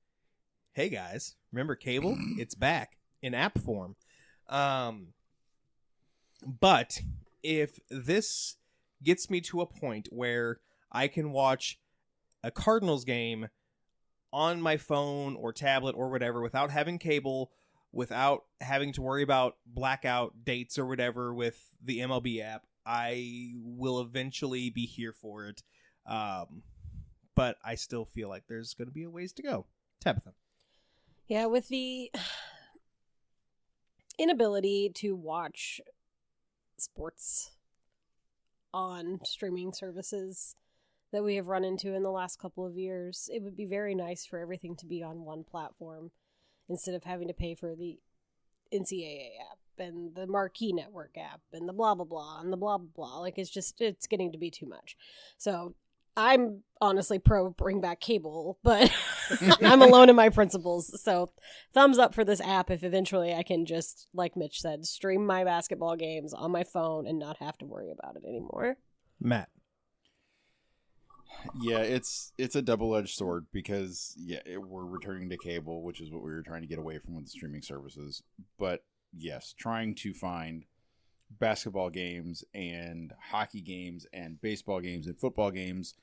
hey guys, remember cable? It's back in app form. But if this gets me to a point where I can watch a Cardinals game on my phone or tablet or whatever without having cable, without having to worry about blackout dates or whatever with the MLB app, I will eventually be here for it. But I still feel like there's going to be a ways to go. Tabitha. Yeah, with the inability to watch sports on streaming services that we have run into in the last couple of years, it would be very nice for everything to be on one platform instead of having to pay for the NCAA app and the Marquee Network app and the blah blah blah and the blah blah blah. Like, it's getting to be too much. So I'm honestly pro bring back cable, but I'm alone in my principles. So thumbs up for this app if eventually I can just, like Mitch said, stream my basketball games on my phone and not have to worry about it anymore. Matt. Yeah, it's a double-edged sword because we're returning to cable, which is what we were trying to get away from with the streaming services. But yes, trying to find basketball games and hockey games and baseball games and football games,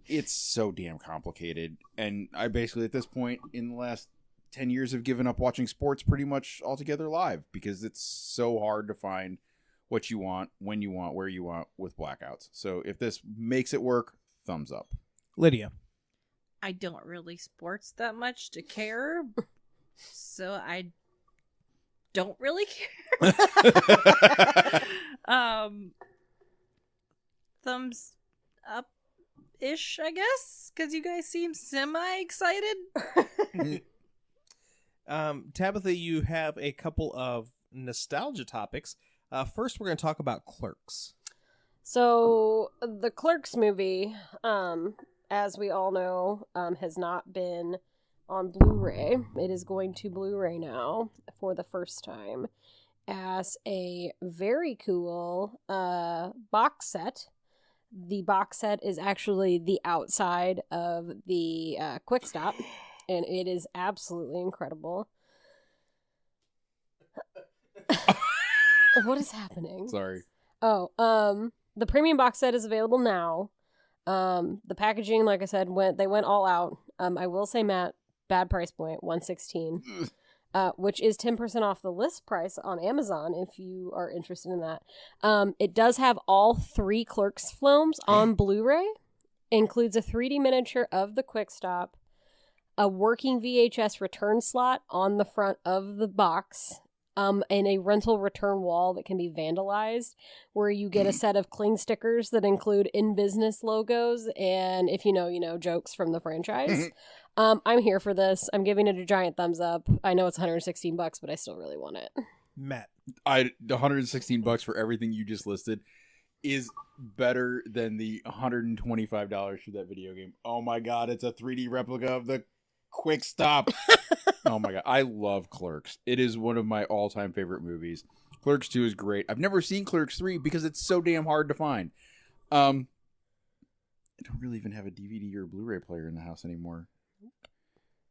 it's so damn complicated. And I basically, at this point in the last 10 years, have given up watching sports pretty much altogether live because it's so hard to find what you want, when you want, where you want with blackouts. So if this makes it work, thumbs up. Lydia. I don't really sports that much to care, so I don't really care. Thumbs up ish, I guess, because you guys seem semi-excited. Tabitha, you have a couple of nostalgia topics. First, we're going to talk about Clerks. So, the Clerks movie, as we all know, has not been on Blu-ray. It is going to Blu-ray now for the first time as a very cool box set. The box set is actually the outside of the Quick Stop, and it is absolutely incredible. What is happening? Sorry. Oh, the premium box set is available now. The packaging, like I said, they went all out. I will say, Matt, bad price point, $116, which is 10% off the list price on Amazon if you are interested in that. It does have all 3 Clerks films on Blu-ray. Includes a 3D miniature of the Quick Stop, a working VHS return slot on the front of the box, and a rental return wall that can be vandalized, where you get a set of cling stickers that include in business logos and, if you know, jokes from the franchise. I'm here for this. I'm giving it a giant thumbs up. I know it's $116, but I still really want it. Matt. $116 for everything you just listed is better than the $125 for that video game. Oh my god, it's a 3D replica of the Quick Stop. Oh my god, I love Clerks. It is one of my all-time favorite movies. Clerks 2 is great. I've never seen Clerks 3 because it's so damn hard to find. I don't really even have a DVD or Blu-ray player in the house anymore. I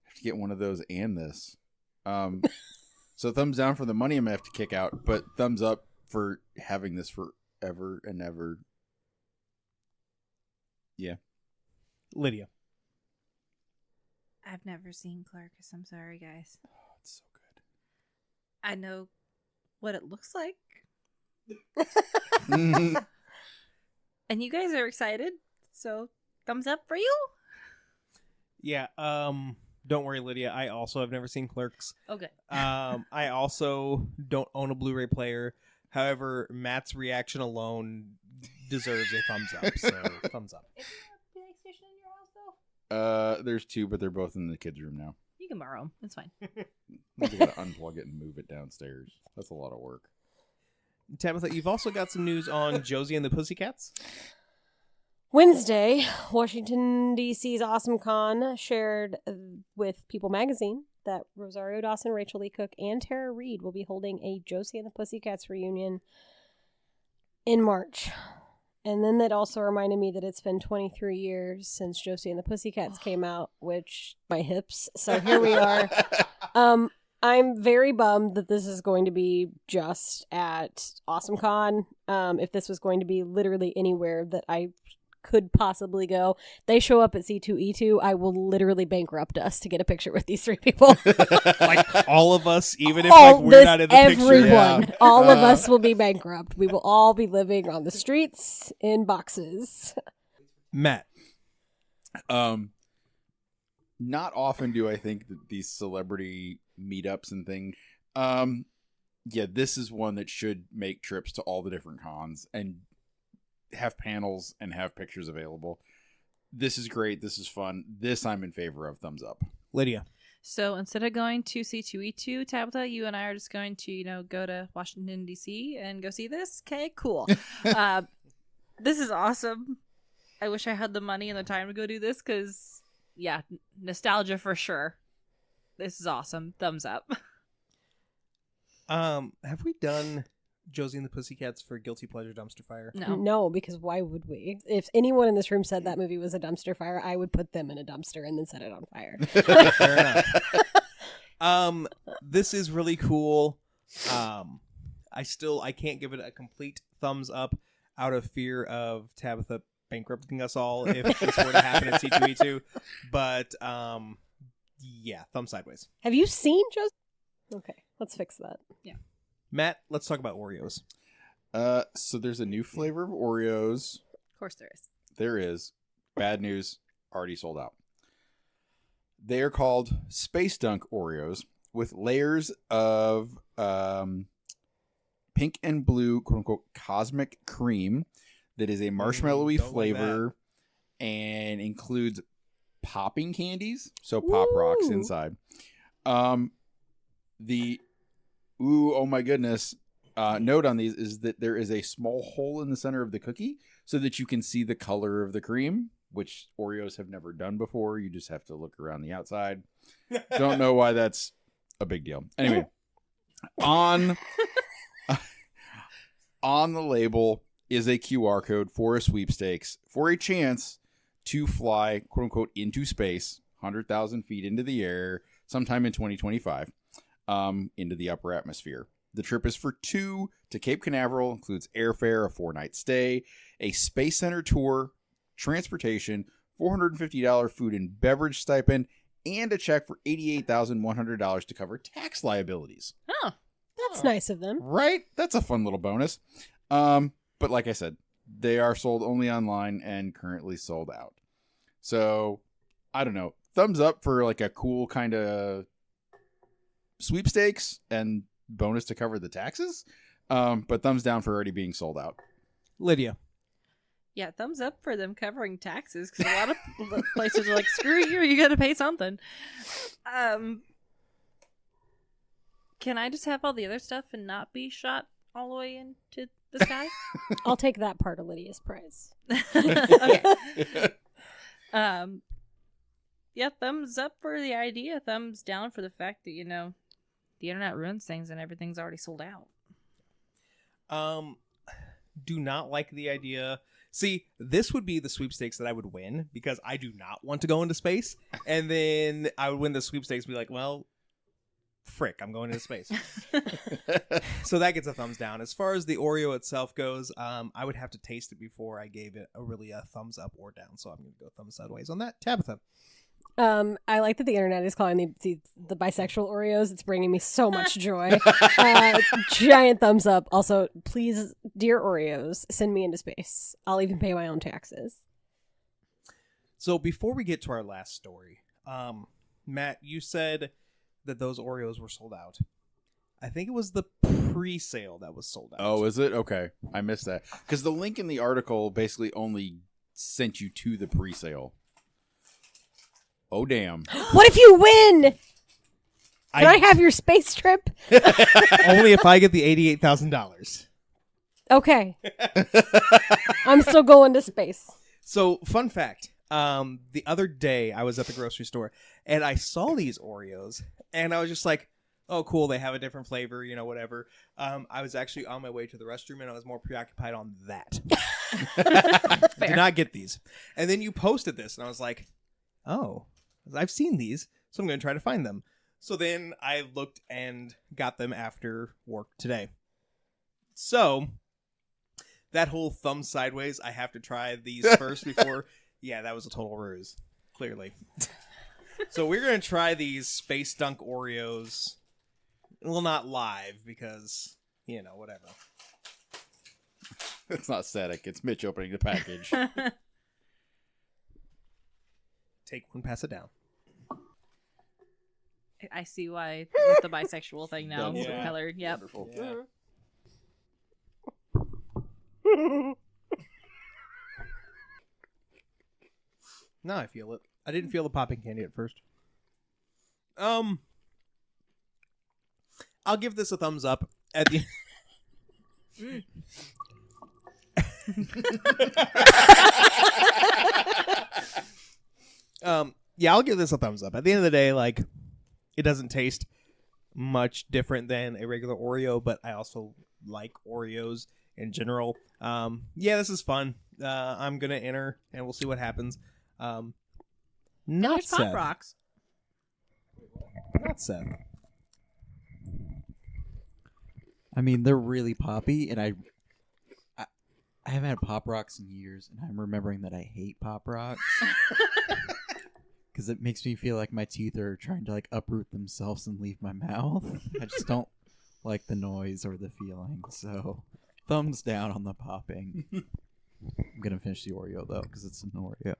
have to get one of those and this. So thumbs down for the money I'm going to have to kick out, but thumbs up for having this forever and ever. Yeah. Lydia. I've never seen Clerks. I'm sorry, guys. Oh, it's so good. I know what it looks like. Mm-hmm. And you guys are excited, so thumbs up for you. Yeah, don't worry, Lydia. I also have never seen Clerks. Okay. I also don't own a Blu-ray player. However, Matt's reaction alone deserves a thumbs up. So, thumbs up. Is there a PlayStation in your house, though? There's 2, but they're both in the kids' room now. You can borrow them. It's fine. I gotta unplug it and move it downstairs. That's a lot of work. Tabitha, you've also got some news on Josie and the Pussycats. Wednesday, Washington, D.C.'s Awesome Con shared with People magazine that Rosario Dawson, Rachel Lee Cook, and Tara Reid will be holding a Josie and the Pussycats reunion in March. And then that also reminded me that it's been 23 years since Josie and the Pussycats came out, which my hips. So here we are. I'm very bummed that this is going to be just at Awesome Con. If this was going to be literally anywhere that I could possibly go, they show up at C2E2, I will literally bankrupt us to get a picture with these 3 people. Like all of us, even if like, we're not in the picture. Everyone, Yeah. all of us will be bankrupt. We will all be living on the streets in boxes. Matt. Not often do I think that these celebrity meetups and things. Yeah, this is one that should make trips to all the different cons and have panels and have pictures available. This is great. This is fun. This I'm in favor of. Thumbs up. Lydia. So instead of going to C2E2, Tabitha, you and I are just going to, go to Washington, D.C. and go see this. Okay, cool. This is awesome. I wish I had the money and the time to go do this because, yeah, nostalgia for sure. This is awesome. Thumbs up. Have we done Josie and the Pussycats for Guilty Pleasure Dumpster Fire? No, because why would we? If anyone in this room said that movie was a dumpster fire, I would put them in a dumpster and then set it on fire. Fair enough. This is really cool. I can't give it a complete thumbs up out of fear of Tabitha bankrupting us all if this were to happen at C2E2. But yeah, thumb sideways. Have you seen Josie? Okay, let's fix that. Yeah. Matt, let's talk about Oreos. So there's a new flavor of Oreos. Of course there is. There is. Bad news, already sold out. They are called Space Dunk Oreos with layers of pink and blue, quote unquote, cosmic cream that is a marshmallowy don't like flavor and includes popping candies, so pop rocks Ooh. inside. Oh my goodness. Note on these is that there is a small hole in the center of the cookie so that you can see the color of the cream, which Oreos have never done before. You just have to look around the outside. Don't know why that's a big deal. Anyway, on the label is a QR code for a sweepstakes for a chance to fly, quote unquote, into space, 100,000 feet into the air, sometime in 2025, into the upper atmosphere. The trip is for 2 to Cape Canaveral, includes airfare, a 4-night stay, a space center tour, transportation, $450 food and beverage stipend, and a check for $88,100 to cover tax liabilities. Oh, That's nice of them. Right? That's a fun little bonus. But like I said, they are sold only online and currently sold out. So, I don't know. Thumbs up for like a cool kind of sweepstakes and bonus to cover the taxes. But thumbs down for already being sold out. Lydia. yeah. Thumbs up for them covering taxes because a lot of places are like, screw you got to pay something. Can I just have all the other stuff and not be shot all the way into the sky? I'll take that part of Lydia's prize. Okay. Yeah, thumbs up for the idea. Thumbs down for the fact that, the internet ruins things and everything's already sold out. Do not like the idea. See, this would be the sweepstakes that I would win because I do not want to go into space. And then I would win the sweepstakes and be like, well, frick, I'm going into space. So that gets a thumbs down. As far as the Oreo itself goes, I would have to taste it before I gave it a thumbs up or down. So I'm going to go thumbs sideways on that. Tabitha. I like that the internet is calling the bisexual Oreos. It's bringing me so much joy. Giant thumbs up. Also, please, dear Oreos, send me into space. I'll even pay my own taxes. So before we get to our last story, Matt, you said that those Oreos were sold out. I think it was the pre-sale that was sold out. Oh, is it? Okay. I missed that. Because the link in the article basically only sent you to the pre-sale. Oh, damn. What if you win? Can I have your space trip? Only if I get the $88,000. Okay. I'm still going to space. So, fun fact. The other day, I was at the grocery store, and I saw these Oreos, and I was just like, oh, cool, they have a different flavor, whatever. I was actually on my way to the restroom, and I was more preoccupied on that. Did not get these. And then you posted this, and I was like, oh, I've seen these, so I'm going to try to find them. So then I looked and got them after work today. So that whole thumb sideways, I have to try these first before. Yeah, that was a total ruse, clearly. So we're going to try these Space Dunk Oreos. Well, not live because, whatever. It's not static. It's Mitch opening the package. Take one, pass it down. I see why with the bisexual thing now. That's Yeah. Color. Yep. Wonderful. Yeah. Now I feel it. I didn't feel the popping candy at first. I'll give this a thumbs up at the yeah, I'll give this a thumbs up. At the end of the day, it doesn't taste much different than a regular Oreo, but I also like Oreos in general. Yeah, this is fun. I'm gonna enter and we'll see what happens. Not There's Seth. Pop Rocks. Not Seth. I mean, they're really poppy, and I haven't had Pop Rocks in years, and I'm remembering that I hate Pop Rocks. Because it makes me feel like my teeth are trying to uproot themselves and leave my mouth. I just don't like the noise or the feeling. So, thumbs down on the popping. I'm gonna finish the Oreo though, because it's an Oreo.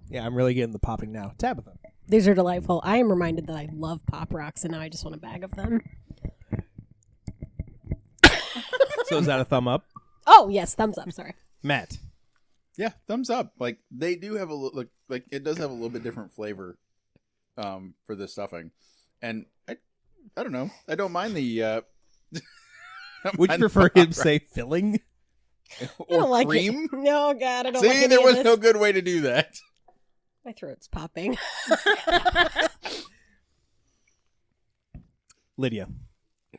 Yeah, I'm really getting the popping now. Tabitha. These are delightful. I am reminded that I love Pop Rocks, and now I just want a bag of them. So is that a thumb up? Oh, yes, thumbs up. Sorry. Matt. Yeah, thumbs up. Like they do have a like it does have a little bit different flavor for the stuffing. And I don't know. I don't mind the Would you prefer him say filling? I or don't like cream? it. No, God, I don't See, like any there of was this. no good way to do that. My throat's popping. Lydia.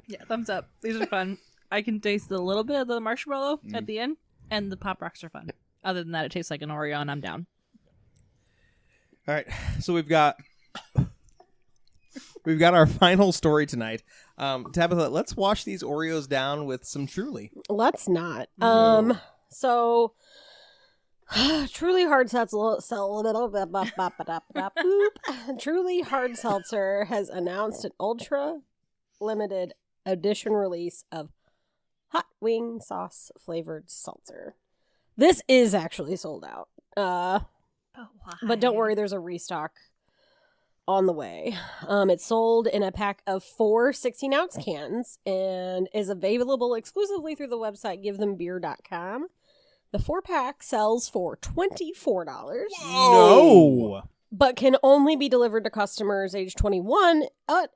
Yeah, thumbs up. These are fun. I can taste a little bit of the marshmallow Mm. at the end, and the Pop Rocks are fun. Other than that, it tastes like an Oreo, and I'm down. All right, so we've got our final story tonight. Tabitha, let's wash these Oreos down with some Truly. Let's not. No. So Truly Hard Seltzer. Truly Hard Seltzer has announced an ultra limited edition release of hot wing sauce flavored seltzer. This is actually sold out. But don't worry, there's a restock on the way. It's sold in a pack of 4 16-ounce cans and is available exclusively through the website givethembeer.com. The 4-pack sells for $24. No. But can only be delivered to customers age 21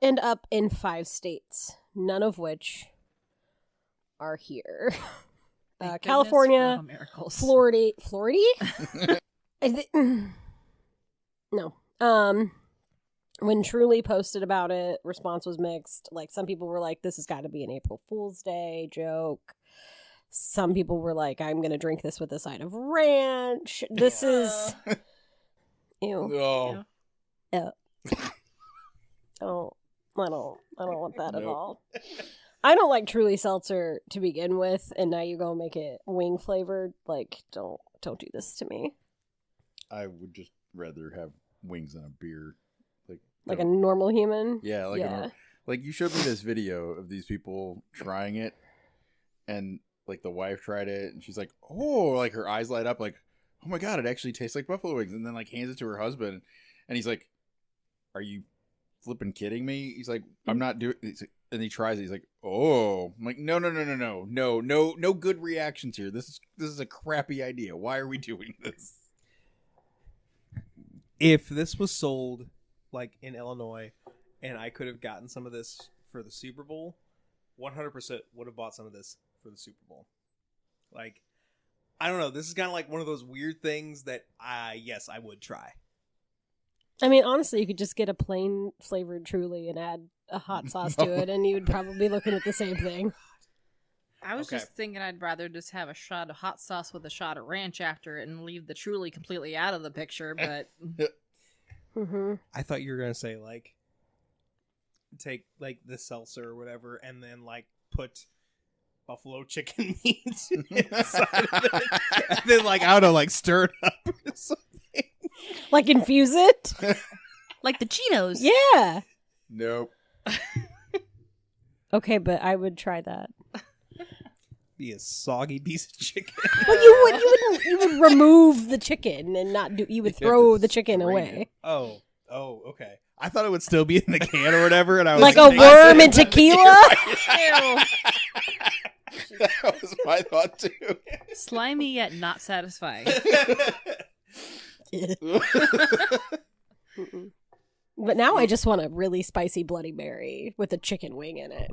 and up in 5 states, none of which are here. Thank goodness California, for miracles. Florida. No. When Truly posted about it, response was mixed. Like, some people were like, this has got to be an April Fool's Day joke. Some people were like, I'm going to drink this with a side of ranch. This is... Ew. Oh. I don't want that at Nope. all. I don't like Truly Seltzer to begin with, and now you go make it wing flavored. Like, don't do this to me. I would just rather have wings than a beer. Like a normal human. Yeah, like you showed me this video of these people trying it, and like the wife tried it, and she's like, oh, like her eyes light up, like, oh my god, it actually tastes like buffalo wings, and then like hands it to her husband, and he's like, are you flipping kidding me? He's like, I'm not doing. And he tries it. He's like, oh, I'm like, no, good reactions here. This is a crappy idea. Why are we doing this? If this was sold like in Illinois and I could have gotten some of this for the Super Bowl, 100% would have bought some of this for the Super Bowl. Like, I don't know. This is kind of like one of those weird things that yes, I would try. I mean, honestly, you could just get a plain flavored Truly and add a hot sauce to it, and you would probably be looking at the same thing. I was Okay. just thinking I'd rather just have a shot of hot sauce with a shot of ranch after it and leave the Truly completely out of the picture, but Mm-hmm. I thought you were gonna say like take like the seltzer or whatever and then like put buffalo chicken meat inside of it. And then like I don't know, like stir it up or something. Like infuse it? like the Cheetos. Yeah. Nope. Okay, but I would try that. Be a soggy piece of chicken. Well, you would remove the chicken and not do. You would You have throw to the chicken strain away, Oh, okay. I thought it would still be in the can or whatever, and I was like a thinking- worm in tequila. That was my thought too. Slimy yet not satisfying. Mm-mm. But now I just want a really spicy Bloody Mary with a chicken wing in it.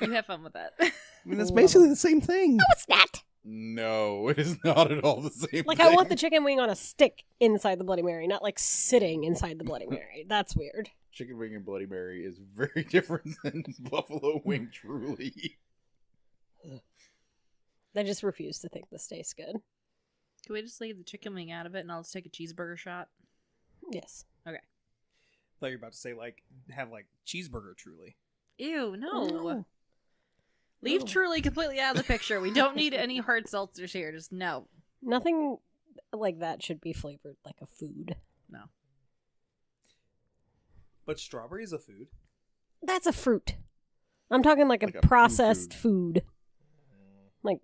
You have fun with that. I mean, that's basically the same thing. No, it's not. No, it is not at all the same. Like, thing. I want the chicken wing on a stick inside the Bloody Mary, not like sitting inside the Bloody Mary. That's weird. Chicken wing and Bloody Mary is very different than buffalo wing. Truly. I just refuse to think this tastes good. Can we just leave the chicken wing out of it and I'll just take a cheeseburger shot? Yes. I thought you were about to say like have like cheeseburger Truly. Ew, no. No. Leave No. Truly completely out of the picture. We don't need any hard seltzers here. Just no. Nothing like that should be flavored like a food. No. But strawberry is a food. That's a fruit. I'm talking like Like a a processed food. food. Like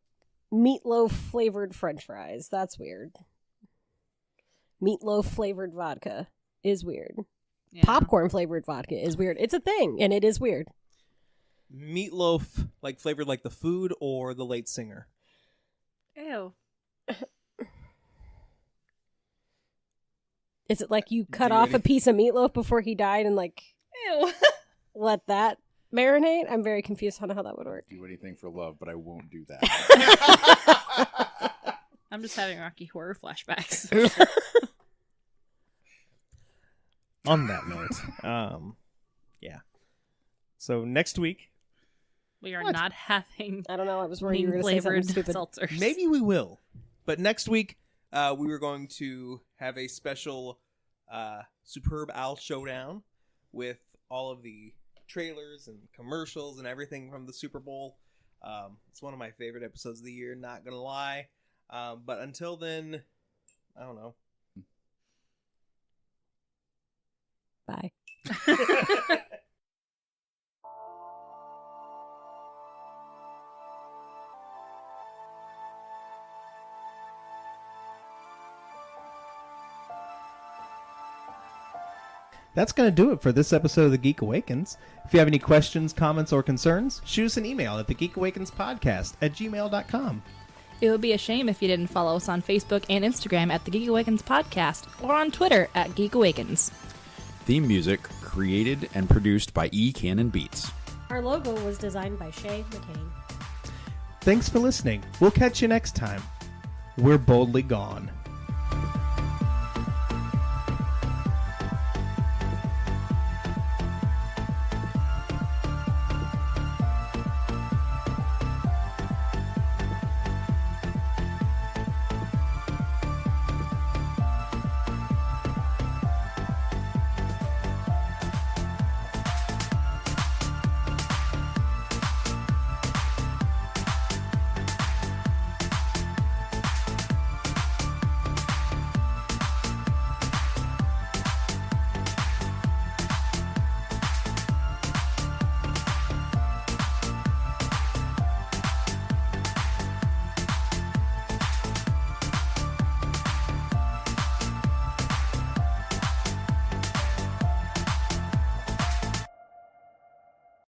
meatloaf flavored french fries. That's weird. Meatloaf flavored vodka is weird. Yeah. Popcorn flavored vodka is weird. It's a thing, and it is weird. Meatloaf, like flavored like the food or the late singer? Ew. Is it like you cut Do off any- a piece of meatloaf before he died and like Ew. let that marinate? I'm very confused on how that would work. Do anything for love, but I won't do that. I'm just having Rocky Horror flashbacks. On that note, yeah. So next week, We are What? not having I don't know. I was worried you were mean going to say something flavored stupid. seltzers. maybe we will. But next week, we were going to have a special Superb Owl Showdown with all of the trailers and commercials and everything from the Super Bowl. It's one of my favorite episodes of the year, not going to lie. But until then, I don't know. Bye. That's going to do it for this episode of The Geek Awakens. If you have any questions, comments, or concerns, shoot us an email at thegeekawakenspodcast@gmail.com. It would be a shame if you didn't follow us on Facebook and Instagram at the Geek Awakens Podcast or on Twitter at Geek Awakens. Theme music created and produced by E. Cannon Beats. Our logo was designed by Shay McCain. Thanks for listening. We'll catch you next time. We're boldly gone.